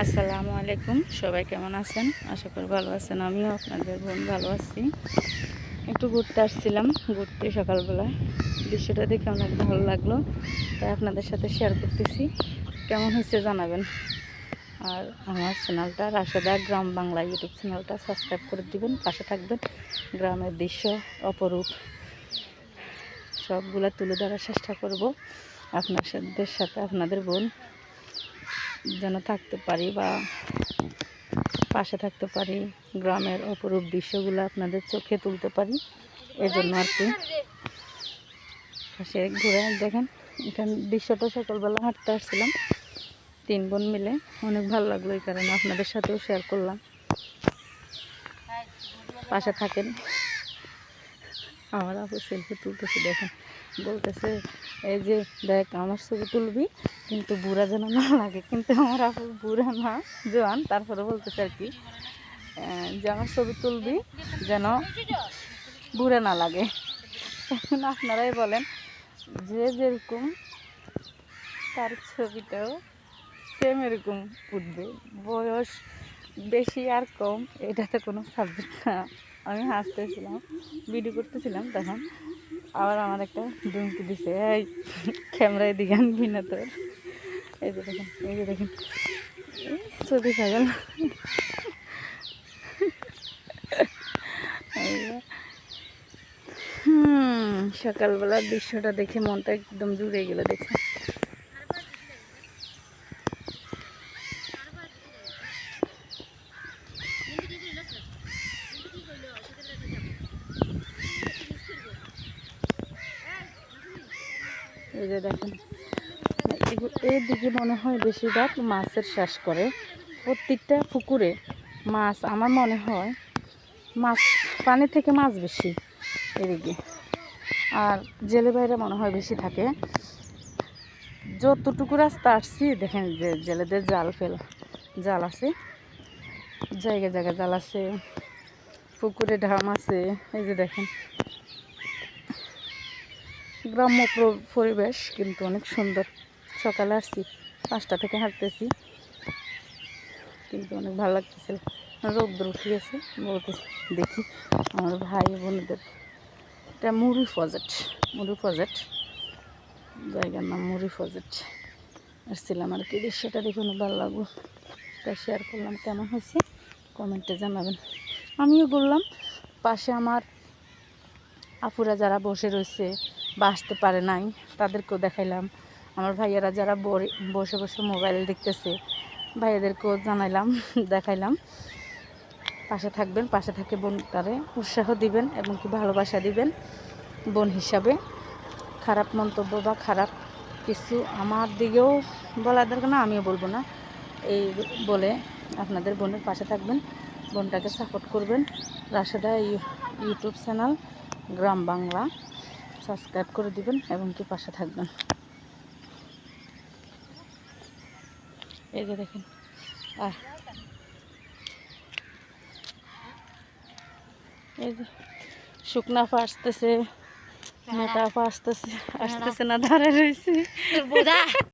আসসালামু আলাইকুম। সবাই কেমন আছেন? আশা করি ভালো আছেন। আমিও আপনাদের বোন ভালো আছি। একটু ঘুরতে আসছিলাম, ঘুরতে সকালবেলায় দৃশ্যটা দেখে অনেক ভালো লাগলো, তাই আপনাদের সাথে শেয়ার করতেছি। কেমন হয়েছে জানাবেন। আর আমার চ্যানেলটা রাশেদা গ্রাম বাংলা ইউটিউব চ্যানেলটা সাবস্ক্রাইব করে দিবেন, পাশে থাকবেন। গ্রামের দৃশ্য অপরূপ সবগুলো তুলে ধরার চেষ্টা করব আপনাদের সাথে। আপনাদের বোন যেন থাকতে পারি বা পাশে থাকতে পারি, গ্রামের অপরূপ দৃশ্যগুলো আপনাদের চোখে তুলতে পারি, এজন্য আর কি। পাশে ঘুরে দেখেন, এখানে দৃশ্যটা সকালবেলা হাঁটতে আসছিলাম 3 বোন মিলে, অনেক ভালো লাগলো, এই কারণে আপনাদের সাথেও শেয়ার করলাম। পাশে থাকেন। আমার আপু সেলফি তুলতেছে, দেখেন, বলতেছে এই যে দেখ আমার ছবি তুলবি কিন্তু বুড়া যেন না লাগে। কিন্তু আমার আপু বুড়া না, জোয়ান, তারপরে বলতেছে আর কি যে আমার ছবি তুলবি যেন বুড়া না লাগে। এখন আপনারাই বলেন, যে যেরকম তার ছবিটাও সেম এরকম উঠবে। বয়স বেশি আর কম এটাতে কোনো সাবজেক্ট না। আমি হাসতেছিলাম, ভিডিও করতেছিলাম, তখন আবার আমার একটা ধুমকি দিছে, এই ক্যামেরায় দিকে আনবি না তোর। এই যে দেখেন, এই যে দেখেন, ছবি পাগল। সকালবেলার দৃশ্যটা দেখে মনটা একদম জুড়ে গেল। দেখে এই যে দেখেন, এদিকে মনে হয় বেশিরভাগ মাছের চাষ করে। প্রত্যেকটা পুকুরে মাছ, আমার মনে হয় মাছ, পানি থেকে মাছ বেশি এদিকে। আর জেলে বাইরে মনে হয় বেশি থাকে। যতটুকু রাস্তা আসছি দেখেন যে জেলেদের জাল আছে, জায়গায় জায়গায় জাল আছে, পুকুরে ঢাম আছে। এই যে দেখেন, গ্রাম্য পরিবেশ কিন্তু অনেক সুন্দর। সকালে আসছি, 5টা থেকে হাঁটতেছি, কিন্তু অনেক ভালো লাগতেছিল। রোদ্র উঠিয়েছে, বলতেছি দেখি আমার ভাই বোনদের। এটা মুড়ি ফজেট, জায়গার নাম মুড়ি ফজেট। আসছিলাম আর কি, দৃশ্যটা দেখে অনেক ভালো লাগলো, তাই শেয়ার করলাম। কেমন হয়েছে কমেন্টে জানাবেন। আমিও বললাম, পাশে আমার আপুরা যারা বসে রয়েছে বা আসতে পারে নাই তাদেরকেও দেখাইলাম। আমার ভাইয়ারা যারা বসে বসে মোবাইল দেখতেছে ভাইয়াদেরকেও জানাইলাম, দেখাইলাম। পাশে থাকবেন, পাশে থেকে বোনটারে উৎসাহ দিবেন এবং কি ভালোবাসা দিবেন বোন হিসাবে। খারাপ মন্তব্য বা খারাপ কিছু আমার দিকেও বলার দরকার না, আমিও বলবো না। এই বলে আপনাদের বোনের পাশে থাকবেন, বোনটাকে সাপোর্ট করবেন। রাশেদা ইউটিউব চ্যানেল গ্রাম বাংলা সাবস্ক্রাইব করে দিবেন এবং কি পাশে থাকবেন। এই যে দেখেন, এই যে শুকনা পা আসতেছে, মেটা পা আসতেছে না, ধারে রয়েছে।